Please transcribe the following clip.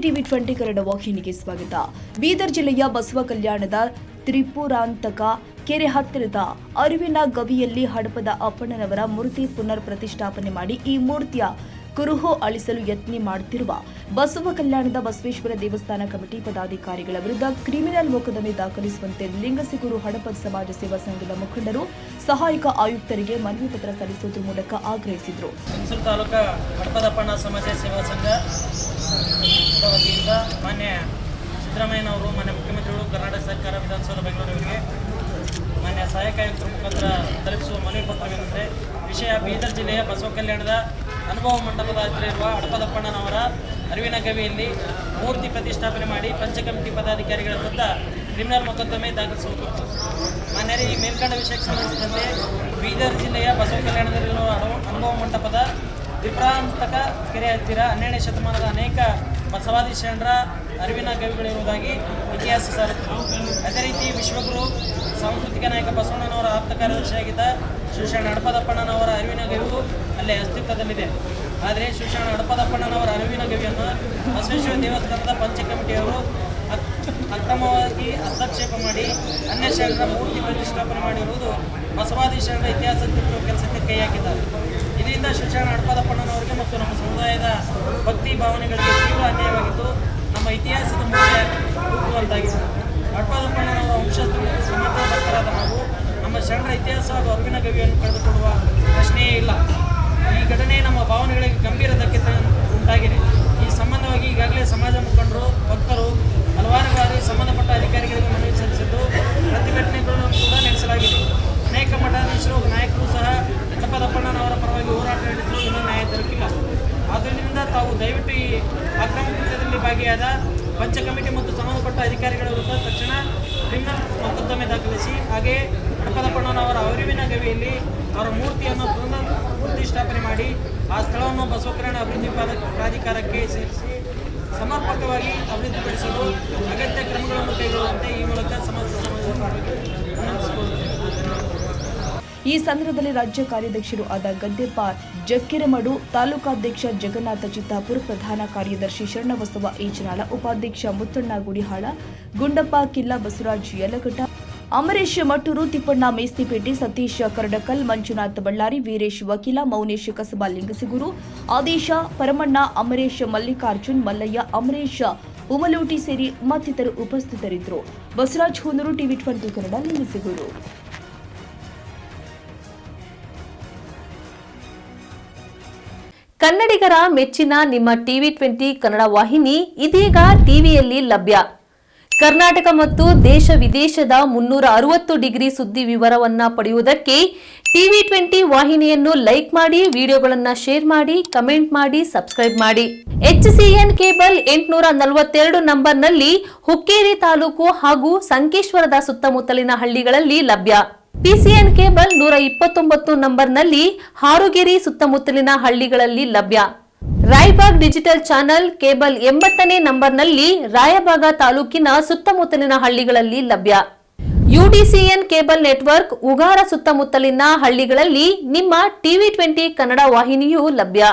TV 20 Kannada ವಾಹಿನಿಗೆ ಸ್ವಾಗತ. ಬೀದರ್ ಜಿಲ್ಲೆಯ ಬಸವ ಕಲ್ಯಾಣದ ತ್ರಿಪುರಾಂತಕ ಕೆರೆ ಹತ್ತಿರದ ಅರಿವಿನ ಗವಿಯಲ್ಲಿ ಹಡಪದ ಅಪ್ಪಣ್ಣನವರ ಮೂರ್ತಿ ಪುನರ್ ಪ್ರತಿಷ್ಠಾಪನೆ ಮಾಡಿ ಈ ಮೂರ್ತಿಯ ಕುರುಹು ಅಳಿಸಲು ಯತ್ನ ಮಾಡುತ್ತಿರುವ ಬಸವ ಕಲ್ಯಾಣದ ಬಸವೇಶ್ವರ ದೇವಸ್ಥಾನ ಕಮಿಟಿ ಪದಾಧಿಕಾರಿಗಳ ವಿರುದ್ಧ ಕ್ರಿಮಿನಲ್ ಮೊಕದ್ದಮೆ ದಾಖಲಿಸುವಂತೆ ಲಿಂಗಸಿಗೂರು ಹಡಪದ ಸಮಾಜ ಸೇವಾ ಸಂಘದ ಮುಖಂಡರು ಸಹಾಯಕ ಆಯುಕ್ತರಿಗೆ ಮನವಿ ಪತ್ರ ಸಲ್ಲಿಸುವುದರ ಮೂಲಕ ಆಗ್ರಹಿಸಿದರು. ಹುಣಸೂರು ತಾಲೂಕು ಹಡಪದಪ್ಪಣ್ಣ ಸಮಾಜ ಸೇವಾ ಸಂಘ ವತಿಯಿಂದ ಮಾನ್ಯ ಸಿದ್ದರಾಮಯ್ಯನವರು ಮಾನ್ಯ ಮುಖ್ಯಮಂತ್ರಿಗಳು ಕರ್ನಾಟಕ ಸರ್ಕಾರ ವಿಧಾನಸೌಧ ಬೆಂಗಳೂರಿಗೆ ಮಾನ್ಯ ಸಹಾಯಕ ಆಯುಕ್ತರ ಮುಖಾಂತರ ತಲುಪಿಸುವ ಮನವಿ ಪತ್ರವೇನೆಂದರೆ ವಿಷಯ ಬೀದರ್ ಜಿಲ್ಲೆಯ ಬಸವ ಕಲ್ಯಾಣದ ಅನುಭವ ಮಂಟಪದ ಹತ್ತಿರ ಇರುವ ಹಡಪದಪ್ಪಣ್ಣನವರ ಅರಿವಿನ ಗವಿಯಲ್ಲಿ ಮೂರ್ತಿ ಪ್ರತಿಷ್ಠಾಪನೆ ಮಾಡಿ ಪಂಚ ಕಮಿಟಿ ಪದಾಧಿಕಾರಿಗಳ ವಿರುದ್ಧ ಕ್ರಿಮಿನಲ್ ಮೊಕದ್ದಮೆ ದಾಖಲಿಸುವುದು. ಮಾನ್ಯರೇ, ಈ ಮೇಲ್ಕಂಡ ವಿಷಯಕ್ಕೆ ಸಂಬಂಧಿಸಿದಂತೆ ಬೀದರ್ ಜಿಲ್ಲೆಯ ಬಸವ ಕಲ್ಯಾಣದಲ್ಲಿರುವ ಅನುಭವ ಮಂಟಪದ ತ್ರಿಪುರಾಂತಕ ಕೆರೆ ಹತ್ತಿರ 12ನೇ ಶತಮಾನದ ಅನೇಕ ಬಸವಾದಿ ಶರಣರ ಅರಿವಿನ ಗವಿಗಳಿರುವುದಾಗಿ ಇತಿಹಾಸ ಸಾರುತ್ತದೆ. ಅದೇ ರೀತಿ ವಿಶ್ವಗುರು ಸಾಂಸ್ಕೃತಿಕ ನಾಯಕ ಬಸವಣ್ಣನವರ ಆಪ್ತ ಕಾರ್ಯದರ್ಶಿಯಾಗಿದ್ದ ಶ್ರೀಶರಣ ಹಡಪದಪ್ಪಣ್ಣನವರ ಅರಿವಿನ ಗವಿಯು ಅಲ್ಲೇ ಅಸ್ತಿತ್ವದಲ್ಲಿದೆ. ಆದರೆ ಶ್ರೀಶರಣ ಹಡಪದಪ್ಪಣ್ಣನವರ ಅರಿವಿನ ಗವಿಯನ್ನು ಬಸವೇಶ್ವರ ದೇವಸ್ಥಾನದ ಪಂಚ ಕಮಿಟಿಯವರು ಅಕ್ರಮವಾಗಿ ಹಸ್ತಕ್ಷೇಪ ಮಾಡಿ ಅನ್ಯ ಶರಣರ ಮೂರ್ತಿ ಪ್ರತಿಷ್ಠಾಪನೆ ಮಾಡಿರುವುದು ಬಸವಾದಿ ಶರಣರ ಇತಿಹಾಸ ತಿರುಚುವ ಕೆಲಸಕ್ಕೆ ಕೈ ಹಾಕಿದ್ದಾರೆ. ಇದರಿಂದ ಶ್ರೀಶರಣ ಹಡಪದಪ್ಪಣ್ಣನವರಿಗೆ ಮತ್ತು ನಮ್ಮ ಸಮುದಾಯದ ಭಕ್ತಿ ಭಾವನೆಗಳಿಗೆ ತೀವ್ರ ಅನ್ಯಾಯವಾಗಿದ್ದು ನಮ್ಮ ಇತಿಹಾಸದ ಮೌಲ್ಯ ರೂಪುವಂತಾಗಿದೆ. ಹಡಪದಪ್ಪಣ್ಣನವರ ವಂಶಸ್ಥರು ಸಮಾಜಬದ್ಧರಾದ ನಾವು ನಮ್ಮ ಶರಣರ ಇತಿಹಾಸ ಹಾಗೂ ಅರಿವಿನ ಗವಿಯನ್ನು ಕಳೆದುಕೊಳ್ಳುವ ಪ್ರಶ್ನೆಯೇ ಇಲ್ಲ. ಈ ಘಟನೆ ನಮ್ಮ ಭಾವನೆಗಳಿಗೆ ಗಂಭೀರ ಧಕ್ಕೆ ಉಂಟಾಗಿದೆ. ಈ ಸಂಬಂಧವಾಗಿ ಈಗಾಗಲೇ ಸಮಾಜ ಮುಖಂಡರು, ಭಕ್ತರು ಹಲವಾರು ಬಾರಿ ಸಂಬಂಧಪಟ್ಟ ಅಧಿಕಾರಿಗಳಿಗೆ ಮನವಿ ಸಲ್ಲಿಸಿದ್ದು ಪ್ರತಿಭಟನೆಗಳನ್ನು ಕೂಡ ನಡೆಸಲಾಗಿದೆ. ಅನೇಕ ಮಠಾಧೀಶರು ನಾಯಕರು ಸಹ ಹಡಪದಪ್ಪಣ್ಣನವರ ಪರವಾಗಿ ಹೋರಾಟ ನಡೆಸಲು ಇನ್ನೂ ನ್ಯಾಯ ದೊರಕಿಲ್ಲ. ಆದ್ದರಿಂದ ತಾವು ದಯವಿಟ್ಟು ಈ ಅಕ್ರಮ ಕೃತ್ಯದಲ್ಲಿ ಭಾಗಿಯಾದ ಪಂಚ ಕಮಿಟಿ ಮತ್ತು ಸಂಬಂಧಪಟ್ಟ ಅಧಿಕಾರಿಗಳ ವಿರುದ್ಧ ತಕ್ಷಣ ಕ್ರಿಮಿನಲ್ ಮೊಕದ್ದಮೆ ದಾಖಲಿಸಿ ಹಾಗೆಯೇ ಹಡಪದಪ್ಪಣ್ಣನವರ ಅರಿವಿನ ಗವಿಯಲ್ಲಿ ಅವರ ಮೂರ್ತಿಯನ್ನು ಪುನರ್ ಪ್ರತಿಷ್ಠಾಪನೆ ಮಾಡಿ ಆ ಸ್ಥಳವನ್ನು ಬಸವ ಕಲ್ಯಾಣ ಅಭಿವೃದ್ಧಿ ಪ್ರಾಧಿಕಾರಕ್ಕೆ ಸೇರಿಸಿ ಸಮರ್ಪಕವಾಗಿ ಅಭಿವೃದ್ಧಿಪಡಿಸಲು ಅಗತ್ಯ ಕ್ರಮಗಳನ್ನು ಕೈಗೊಳ್ಳುವಂತೆ ಈ ಮೂಲಕ ಈ ಸಂದರ್ಭದಲ್ಲಿ ರಾಜ್ಯ ಕಾರ್ಯಾಧ್ಯಕ್ಷರು ಆದ ಗದ್ದೆಪ್ಪ ಜಕ್ಕಿರಮಡು, ತಾಲೂಕಾಧ್ಯಕ್ಷ ಜಗನ್ನಾಥ ಚಿತ್ತಾಪುರ, ಪ್ರಧಾನ ಕಾರ್ಯದರ್ಶಿ ಶರಣಬಸವ ಈಚನಾಳ, ಉಪಾಧ್ಯಕ್ಷ ಮುತ್ತಣ್ಣ ಗುಡಿಹಾಳ, ಗುಂಡಪ್ಪ ಕಿಲ್ಲ, ಬಸವರಾಜ್ ಯಲಗಟ್ಟ, ಅಮರೇಶ್ ಮಟ್ಟೂರು, ತಿಪ್ಪಣ್ಣ ಮೇಸ್ತಿಪೇಟೆ, ಸತೀಶ್ ಕರಡಕಲ್, ಮಂಜುನಾಥ್ ಬಳ್ಳಾರಿ, ವೀರೇಶ್ ವಕೀಲ, ಮೌನೇಶ್ ಕಸಬಾ ಲಿಂಗಸಿಗೂರು, ಆದೇಶ ಪರಮಣ್ಣ, ಅಮರೇಶ್ ಮಲ್ಲಿಕಾರ್ಜುನ್, ಮಲ್ಲಯ್ಯ, ಅಮರೇಶ್ ಉಮಲೂಟಿ ಸೇರಿ ಮತ್ತಿತರರು ಉಪಸ್ಥಿತರಿದ್ದರು. ಬಸವರಾಜ್ ಹುನೂರು, ಟಿವಿ 20 ಕನ್ನಡ, ಲಿಂಗಸಿಗೂರು. ಕನ್ನಡಿಗರ ಮೆಚ್ಚಿನ ನಿಮ್ಮ ಟಿವಿ 20 ಕನ್ನಡ ವಾಹಿನಿ ಇದೀಗ ಟಿವಿಯಲ್ಲಿ ಲಭ್ಯ. ಕರ್ನಾಟಕ ಮತ್ತು ದೇಶ ವಿದೇಶದ 360 ಡಿಗ್ರಿ ಸುದ್ದಿ ವಿವರವನ್ನ ಪಡೆಯುವುದಕ್ಕೆ ಟಿವಿ 20 ವಾಹಿನಿಯನ್ನು ಲೈಕ್ ಮಾಡಿ, ವಿಡಿಯೋಗಳನ್ನು ಶೇರ್ ಮಾಡಿ, ಕಮೆಂಟ್ ಮಾಡಿ, ಸಬ್ಸ್ಕ್ರೈಬ್ ಮಾಡಿ. HCN ಕೇಬಲ್ 842 ನಂಬರ್ನಲ್ಲಿ ಹುಕ್ಕೇರಿ ತಾಲೂಕು ಹಾಗೂ ಸಂಕೇಶ್ವರದ ಸುತ್ತಮುತ್ತಲಿನ ಹಳ್ಳಿಗಳಲ್ಲಿ ಲಭ್ಯ. PCN ಕೇಬಲ್ 129 ನಂಬರ್ನಲ್ಲಿ ಹಾರುಗೆರೆ ಸುತ್ತಮುತ್ತಲಿನ ಹಳ್ಳಿಗಳಲ್ಲಿ ಲಭ್ಯ. ರಾಯಬಾಗ್ ಡಿಜಿಟಲ್ ಚಾನೆಲ್ ಕೇಬಲ್ 80ನೇ ನಂಬರ್ನಲ್ಲಿ ರಾಯಬಾಗ ತಾಲೂಕಿನ ಸುತ್ತಮುತ್ತಲಿನ ಹಳ್ಳಿಗಳಲ್ಲಿ ಲಭ್ಯ. UDCN ಕೇಬಲ್ ನೆಟ್ವರ್ಕ್ ಉಗಾರ ಸುತ್ತಮುತ್ತಲಿನ ಹಳ್ಳಿಗಳಲ್ಲಿ ನಿಮ್ಮ ಟಿವಿ 20 ಕನ್ನಡ ವಾಹಿನಿಯೂ ಲಭ್ಯ.